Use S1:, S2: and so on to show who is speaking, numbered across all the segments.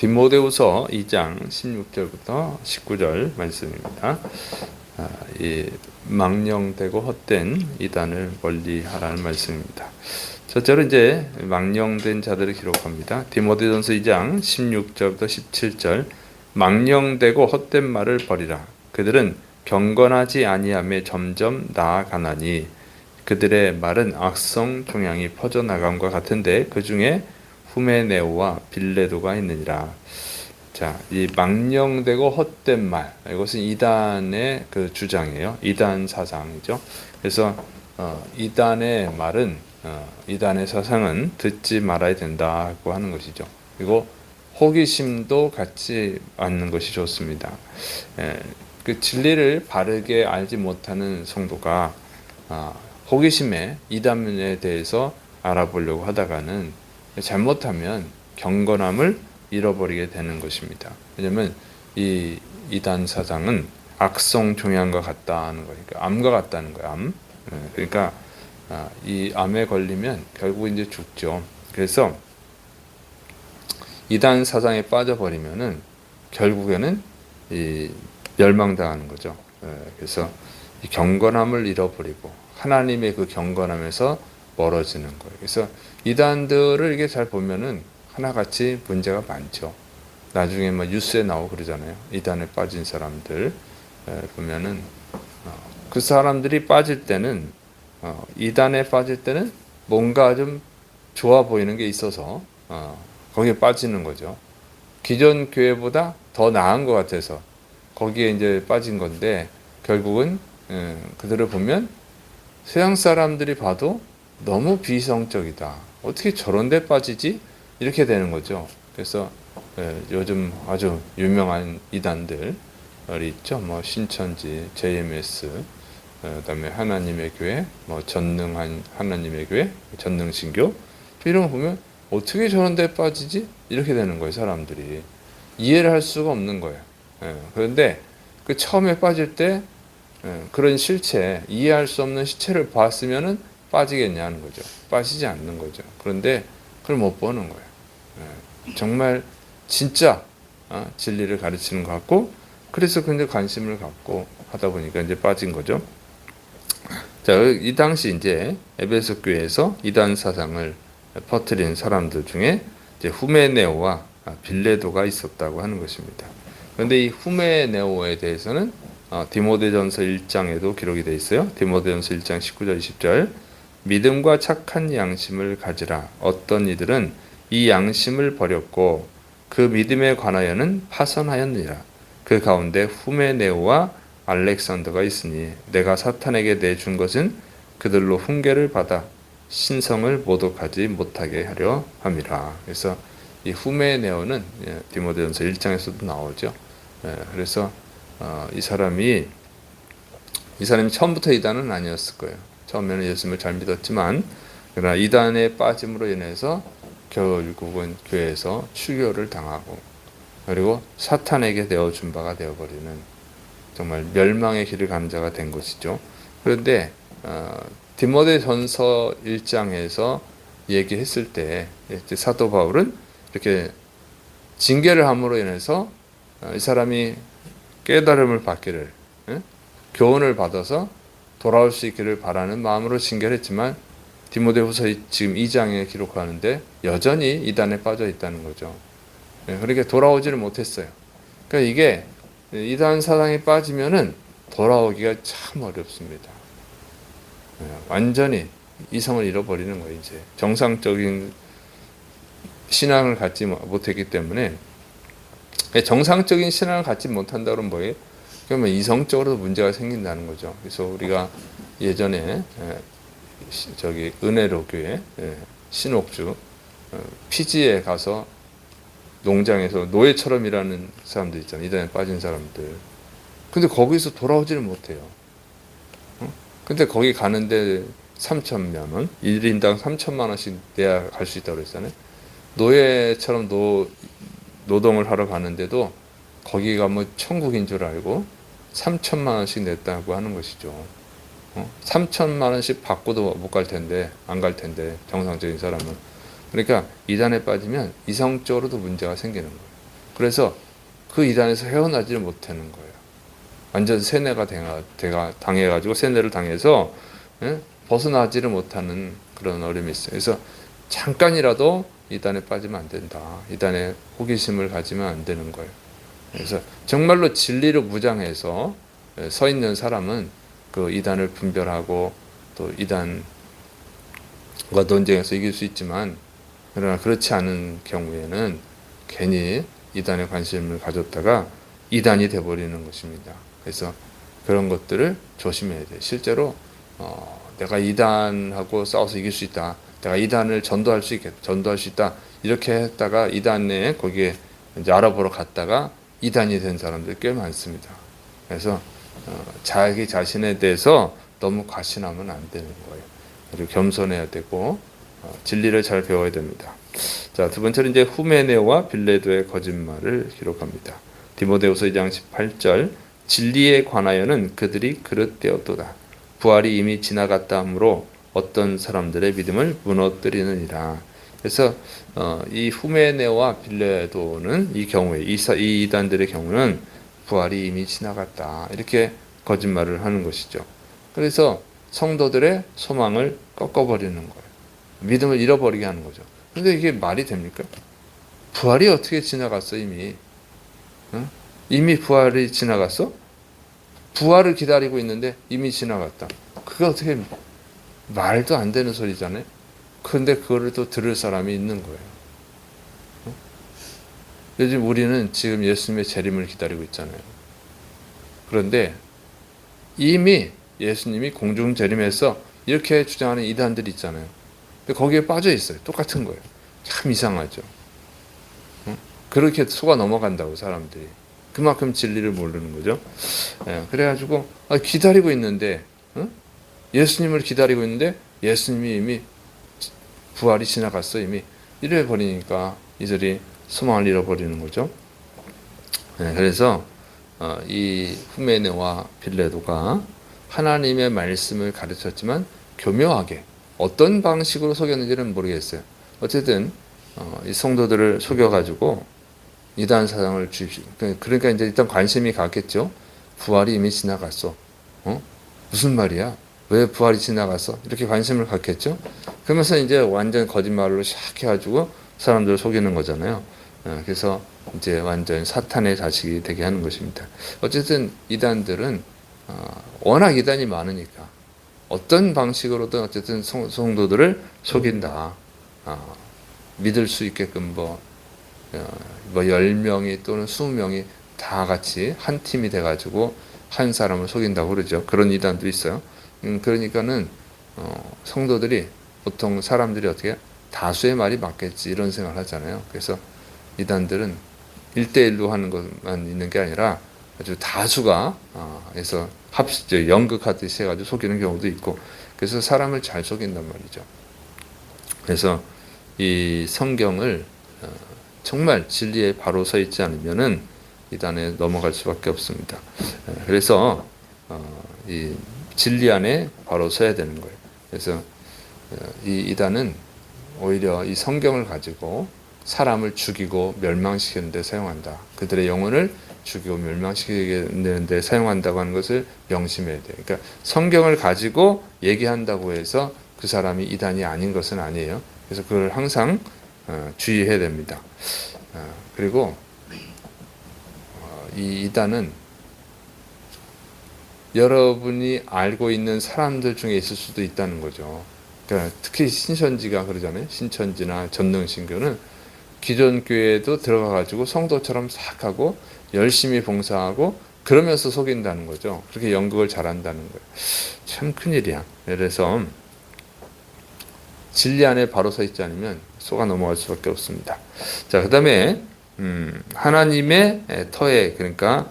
S1: 디모데후서 2장 16절부터 19절 말씀입니다. 이 망령되고 헛된 이단을 멀리하라는 말씀입니다. 첫째로 이제 망령된 자들을 기록합니다. 디모데전서 2장 16절부터 17절 망령되고 헛된 말을 버리라. 그들은 경건하지 아니함에 점점 나아가나니 그들의 말은 악성 종양이 퍼져나감과 같은데 그 중에 후메네오와 빌레도가 있느니라. 자, 이 망령되고 헛된 말, 이것은 이단의 그 주장이에요. 이단 사상이죠. 그래서 이단의 말은 이단의 사상은 듣지 말아야 된다고 하는 것이죠. 그리고 호기심도 갖지 않는 것이 좋습니다. 그 진리를 바르게 알지 못하는 성도가 호기심에 이단에 대해서 알아보려고 하다가는 잘못하면 경건함을 잃어버리게 되는 것입니다. 왜냐하면 이 이단 사상은 악성 종양과 같다는 거니까 암과 같다는 거예요. 암. 그러니까 이 암에 걸리면 결국 이제 죽죠. 그래서 이단 사상에 빠져버리면은 결국에는 이 멸망당하는 거죠. 그래서 이 경건함을 잃어버리고 하나님의 그 경건함에서 멀어지는 거예요. 그래서 이단들을 이게 잘 보면은 하나같이 문제가 많죠. 나중에 뭐 뉴스에 나오고 그러잖아요. 이단에 빠진 사람들 보면은 그 사람들이 빠질 때는 이단에 빠질 때는 뭔가 좀 좋아 보이는 게 있어서 거기에 빠지는 거죠. 기존 교회보다 더 나은 것 같아서 거기에 이제 빠진 건데 결국은 그들을 보면 서양 사람들이 봐도 너무 비성적이다. 어떻게 저런 데 빠지지? 이렇게 되는 거죠. 그래서 요즘 아주 유명한 이단들 있죠. 뭐 신천지, JMS, 그다음에 하나님의 교회, 뭐 전능한 하나님의 교회, 전능신교 이런 거 보면 어떻게 저런 데 빠지지? 이렇게 되는 거예요. 사람들이 이해를 할 수가 없는 거예요. 그런데 그 처음에 빠질 때 그런 실체, 이해할 수 없는 시체를 봤으면은 빠지겠냐는 거죠. 빠지지 않는 거죠. 그런데 그걸 못 보는 거예요. 정말 진짜 진리를 가르치는 것 같고 그래서 근데 관심을 갖고 하다 보니까 이제 빠진 거죠. 자, 이 당시 이제 에베소 교회에서 이단 사상을 퍼뜨린 사람들 중에 이제 후메네오와 빌레도가 있었다고 하는 것입니다. 그런데 이 후메네오에 대해서는 디모데전서 1장에도 기록이 되어 있어요. 디모데전서 1장 19절 20절 믿음과 착한 양심을 가지라. 어떤 이들은 이 양심을 버렸고 그 믿음에 관하여는 파선하였느니라. 그 가운데 후메네오와 알렉산더가 있으니 내가 사탄에게 내준 것은 그들로 훈계를 받아 신성을 모독하지 못하게 하려 함이라. 그래서 이 후메네오는 디모데전서 1장에서도 나오죠. 그래서 이 사람이 처음부터 이단은 아니었을 거예요. 처음에는 예수님을 잘 믿었지만 그러나 이단에 빠짐으로 인해서 결국은 교회에서 추교를 당하고 그리고 사탄에게 내어준 바가 되어버리는 정말 멸망의 길을 가는 자가 된 것이죠. 그런데 디모데전서 1장에서 얘기했을 때 사도 바울은 이렇게 징계를 함으로 인해서 이 사람이 깨달음을 받기를 교훈을 받아서 돌아올 수 있기를 바라는 마음으로 징계를 했지만 디모데후서 지금 2장에 기록하는데 여전히 이단에 빠져 있다는 거죠. 그러니까 돌아오지를 못했어요. 그러니까 이게 이단 사상에 빠지면은 돌아오기가 참 어렵습니다. 완전히 이성을 잃어버리는 거예요. 이제 정상적인 신앙을 갖지 못했기 때문에 정상적인 신앙을 갖지 못한다 그러면 뭐예요? 그러면 이성적으로도 문제가 생긴다는 거죠. 그래서 우리가 예전에 저기 은혜로 교회 신옥주 피지에 가서 농장에서 노예처럼 일하는 사람들 있잖아요. 이단에 빠진 사람들. 근데 거기서 돌아오지를 못해요. 근데 거기 가는데 3,000만 원, 1인당 3,000만 원씩 내야 갈 수 있다고 그랬잖아요. 노예처럼 노동을 하러 가는데도 거기가 뭐 천국인 줄 알고 3,000만 원씩 냈다고 하는 것이죠. 3,000만 원씩 받고도 못 갈 텐데, 안 갈 텐데, 정상적인 사람은. 그러니까 이단에 빠지면 이성적으로도 문제가 생기는 거예요. 그래서 그 이단에서 헤어나지를 못하는 거예요. 완전 세뇌가 당해가지고 세뇌를 당해서 벗어나지를 못하는 그런 어려움이 있어요. 그래서 잠깐이라도 이단에 빠지면 안 된다. 이단에 호기심을 가지면 안 되는 거예요. 그래서 정말로 진리를 무장해서 서 있는 사람은 그 이단을 분별하고 또 이단과 논쟁에서 이길 수 있지만, 그러나 그렇지 않은 경우에는 괜히 이단에 관심을 가졌다가 이단이 돼버리는 것입니다. 그래서 그런 것들을 조심해야 돼요. 실제로 내가 이단하고 싸워서 이길 수 있다. 내가 이단을 전도할 수 있다. 이렇게 했다가 이단 내에 거기에 이제 알아보러 갔다가 이단이 된 사람들 꽤 많습니다. 그래서 자기 자신에 대해서 너무 과신하면 안 되는 거예요. 그리고 겸손해야 되고 진리를 잘 배워야 됩니다. 자, 두 번째는 이제 후메네오와 빌레도의 거짓말을 기록합니다. 디모데후서 2장 18절, 진리에 관하여는 그들이 그릇되었도다. 부활이 이미 지나갔다 하므로 어떤 사람들의 믿음을 무너뜨리느니라. 그래서 이 후메네오와 빌레도는 이 경우에 이 이단들의 경우는 부활이 이미 지나갔다, 이렇게 거짓말을 하는 것이죠. 그래서 성도들의 소망을 꺾어버리는 거예요. 믿음을 잃어버리게 하는 거죠. 근데 이게 말이 됩니까? 부활이 어떻게 지나갔어 이미? 응? 이미 부활이 지나갔어? 부활을 기다리고 있는데 이미 지나갔다. 그게 어떻게 말도 안 되는 소리잖아요. 그런데 그거를 또 들을 사람이 있는 거예요. 응? 요즘 우리는 지금 예수님의 재림을 기다리고 있잖아요. 그런데 이미 예수님이 공중 재림해서 이렇게 주장하는 이단들이 있잖아요. 근데 거기에 빠져 있어요. 똑같은 거예요. 참 이상하죠. 응? 그렇게 속아 넘어간다고 사람들이. 그만큼 진리를 모르는 거죠. 그래가지고 기다리고 있는데, 예수님을 기다리고 있는데 예수님이 이미 부활이 지나갔어 이미, 이래 버리니까 이들이 소망을 잃어버리는 거죠. 그래서 이 후메네와 빌레도가 하나님의 말씀을 가르쳤지만 교묘하게 어떤 방식으로 속였는지는 모르겠어요. 어쨌든 이 성도들을 속여가지고 이단 사상을 주입시켜. 그러니까 이제 일단 관심이 갔겠죠. 부활이 이미 지나갔어. 무슨 말이야? 왜 부활이 지나갔어? 이렇게 관심을 갖겠죠. 그러면서 이제 완전 거짓말로 시작해가지고 사람들을 속이는 거잖아요. 그래서 이제 완전 사탄의 자식이 되게 하는 것입니다. 어쨌든 이단들은 워낙 이단이 많으니까 어떤 방식으로든 어쨌든 성도들을 속인다. 믿을 수 있게끔 뭐 10명이 또는 20명이 다 같이 한 팀이 돼가지고 한 사람을 속인다고 그러죠. 그런 이단도 있어요. 그러니까는 성도들이 보통 사람들이 어떻게 다수의 말이 맞겠지 이런 생각을 하잖아요. 그래서 이단들은 1대1로 하는 것만 있는 게 아니라 아주 다수가 해서 연극하듯이 해가지고 속이는 경우도 있고, 그래서 사람을 잘 속인단 말이죠. 그래서 이 성경을 정말 진리에 바로 서 있지 않으면은 이단에 넘어갈 수밖에 없습니다. 그래서 이 진리 안에 바로 서야 되는 거예요. 그래서 이 이단은 오히려 이 성경을 가지고 사람을 죽이고 멸망시키는 데 사용한다. 그들의 영혼을 죽이고 멸망시키는 데 사용한다고 하는 것을 명심해야 돼요. 그러니까 성경을 가지고 얘기한다고 해서 그 사람이 이단이 아닌 것은 아니에요. 그래서 그걸 항상 주의해야 됩니다. 그리고 이 이단은 여러분이 알고 있는 사람들 중에 있을 수도 있다는 거죠. 그러니까 특히 신천지가 그러잖아요. 신천지나 전능신교는 기존 교회에도 들어가가지고 성도처럼 싹 하고 열심히 봉사하고 그러면서 속인다는 거죠. 그렇게 연극을 잘한다는 거예요. 참 큰일이야. 그래서 진리 안에 바로 서 있지 않으면 속아 넘어갈 수밖에 없습니다. 자, 그 다음에 하나님의 터에, 그러니까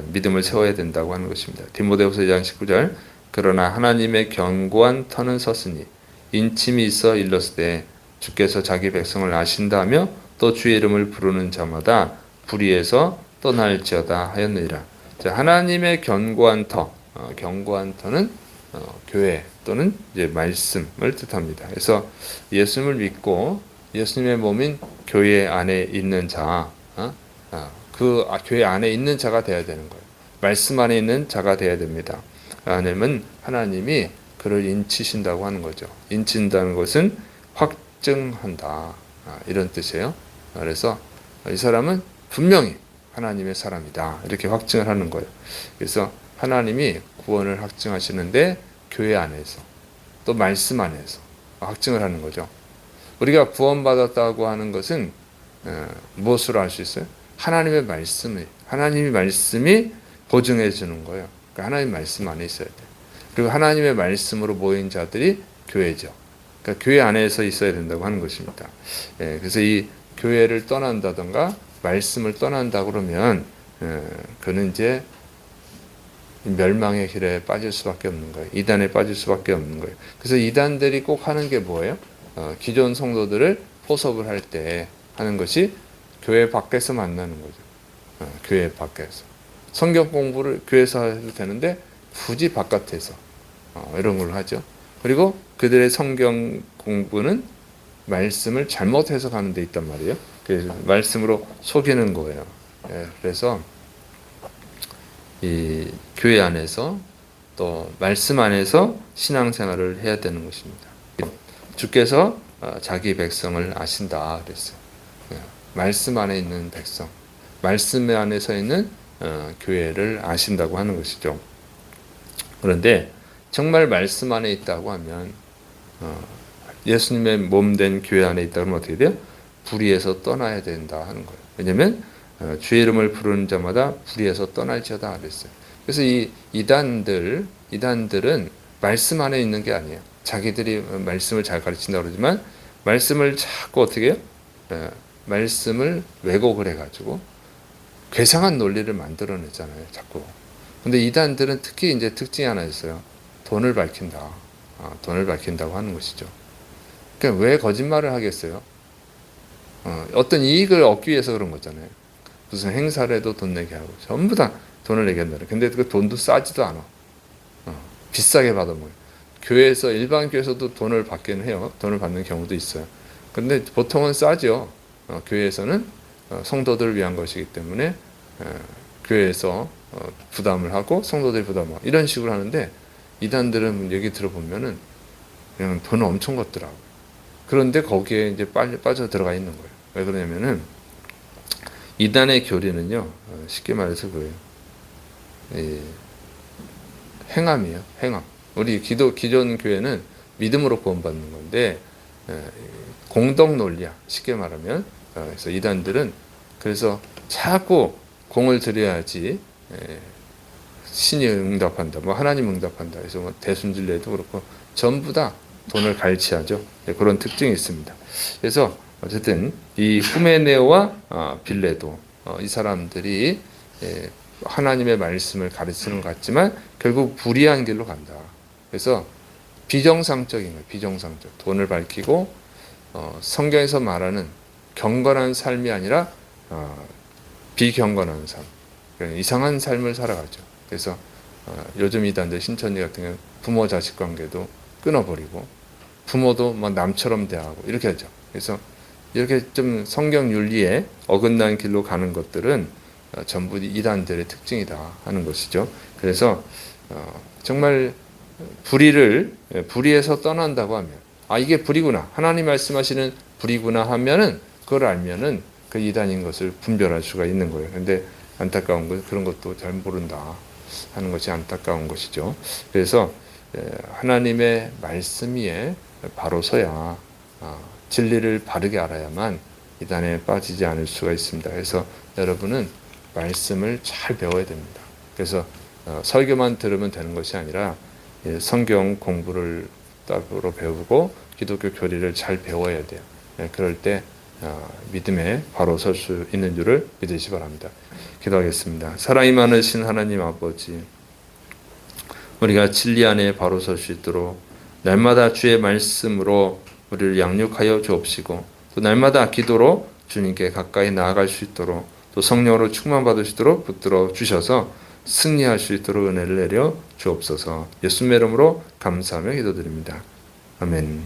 S1: 믿음을 세워야 된다고 하는 것입니다. 디모데후서 2장 19절, 그러나 하나님의 견고한 터는 섰으니 인침이 있어 일렀으되 주께서 자기 백성을 아신다며 또 주의 이름을 부르는 자마다 불의에서 떠날지어다 하였느니라. 자, 하나님의 견고한 터, 견고한 터는 교회 또는 이제 말씀을 뜻합니다. 그래서 예수님을 믿고 예수님의 몸인 교회 안에 있는 자, 교회 안에 있는 자가 되어야 되는 거예요. 말씀 안에 있는 자가 되어야 됩니다. 아니면 하나님이 그를 인치신다고 하는 거죠. 인친다는 것은 확증한다, 이런 뜻이에요. 그래서 이 사람은 분명히 하나님의 사람이다, 이렇게 확증을 하는 거예요. 그래서 하나님이 구원을 확증하시는데 교회 안에서 또 말씀 안에서 확증을 하는 거죠. 우리가 구원받았다고 하는 것은 무엇으로 알 수 있어요? 하나님의 말씀이 보증해 주는 거예요. 그러니까 하나님 말씀 안에 있어야 돼요. 그리고 하나님의 말씀으로 모인 자들이 교회죠. 그러니까 교회 안에서 있어야 된다고 하는 것입니다. 그래서 이 교회를 떠난다든가 말씀을 떠난다 그러면 그는 이제 멸망의 길에 빠질 수밖에 없는 거예요. 이단에 빠질 수밖에 없는 거예요. 그래서 이단들이 꼭 하는 게 뭐예요? 기존 성도들을 포섭을 할 때 하는 것이 교회 밖에서 만나는 거죠. 교회 밖에서. 성경 공부를 교회에서 해도 되는데 굳이 바깥에서 이런 걸 하죠. 그리고 그들의 성경 공부는 말씀을 잘못 해석하는 데 있단 말이에요. 그래서 말씀으로 속이는 거예요. 그래서 이 교회 안에서 또 말씀 안에서 신앙생활을 해야 되는 것입니다. 주께서 자기 백성을 아신다 그랬어요. 말씀 안에 있는 백성, 말씀 안에서 있는 교회를 아신다고 하는 것이죠. 그런데 정말 말씀 안에 있다고 하면 예수님의 몸된 교회 안에 있다고 하면 어떻게 돼요? 불의에서 떠나야 된다 하는 거예요. 왜냐하면 주의 이름을 부르는 자마다 불의에서 떠날지어다 그랬어요. 그래서 이 이단들은 말씀 안에 있는 게 아니에요. 자기들이 말씀을 잘 가르친다고 그러지만 말씀을 자꾸 어떻게 해요? 말씀을 왜곡을 해가지고 괴상한 논리를 만들어내잖아요, 자꾸. 근데 이단들은 특히 이제 특징이 하나 있어요. 돈을 밝힌다. 돈을 밝힌다고 하는 것이죠. 그러니까 왜 거짓말을 하겠어요? 어떤 이익을 얻기 위해서 그런 거잖아요. 무슨 행사를 해도 돈 내게 하고 전부 다 돈을 내게 한다는. 근데 그 돈도 싸지도 않아. 비싸게 받아먹어요. 교회에서 일반 교회에서도 돈을 받기는 해요. 돈을 받는 경우도 있어요. 근데 보통은 싸죠. 교회에서는 성도들을 위한 것이기 때문에 교회에서 부담을 하고 성도들이 부담하고 이런 식으로 하는데 이단들은 얘기 들어보면은 그냥 돈을 엄청 걷더라고요. 그런데 거기에 이제 빠져 들어가 있는 거예요. 왜 그러냐면은 이단의 교리는요, 쉽게 말해서 그래요. 행함이에요. 행함. 우리 기존 교회는 믿음으로 구원받는 건데 공덕 논리야. 쉽게 말하면. 그래서 이단들은 그래서 자꾸 공을 들여야지 신이 응답한다. 뭐 하나님 응답한다. 그래서 뭐 대순진례도 그렇고 전부 다 돈을 갈취하죠. 그런 특징이 있습니다. 그래서 어쨌든 이 후메네오와 빌레도 이 사람들이 하나님의 말씀을 가르치는 것 같지만 결국 불의한 길로 간다. 그래서 비정상적인 거예요. 비정상적. 돈을 밝히고 성경에서 말하는 경건한 삶이 아니라 비경건한 삶. 이상한 삶을 살아가죠. 그래서 요즘 이단들 신천지 같은 경우는 부모 자식 관계도 끊어버리고 부모도 막 남처럼 대하고 이렇게 하죠. 그래서 이렇게 좀 성경 윤리에 어긋난 길로 가는 것들은 전부 이단들의 특징이다 하는 것이죠. 그래서 정말 불의에서 떠난다고 하면 이게 불이구나, 하나님 말씀하시는 불이구나 하면은 그걸 알면은 그 이단인 것을 분별할 수가 있는 거예요. 근데 안타까운 건 그런 것도 잘 모른다 하는 것이 안타까운 것이죠. 그래서 하나님의 말씀 위에 바로 서야 진리를 바르게 알아야만 이단에 빠지지 않을 수가 있습니다. 그래서 여러분은 말씀을 잘 배워야 됩니다. 그래서 설교만 들으면 되는 것이 아니라 성경 공부를 따로 배우고 기독교 교리를 잘 배워야 돼요. 그럴 때 믿음에 바로 설 수 있는 줄을 믿으시 바랍니다. 기도하겠습니다. 사랑이 많으신 하나님 아버지, 우리가 진리 안에 바로 설 수 있도록 날마다 주의 말씀으로 우리를 양육하여 주옵시고 또 날마다 기도로 주님께 가까이 나아갈 수 있도록 또 성령으로 충만받을 수 있도록 붙들어 주셔서 승리할 수 있도록 은혜를 내려 주옵소서. 예수님의 이름으로 감사하며 기도드립니다. 아멘.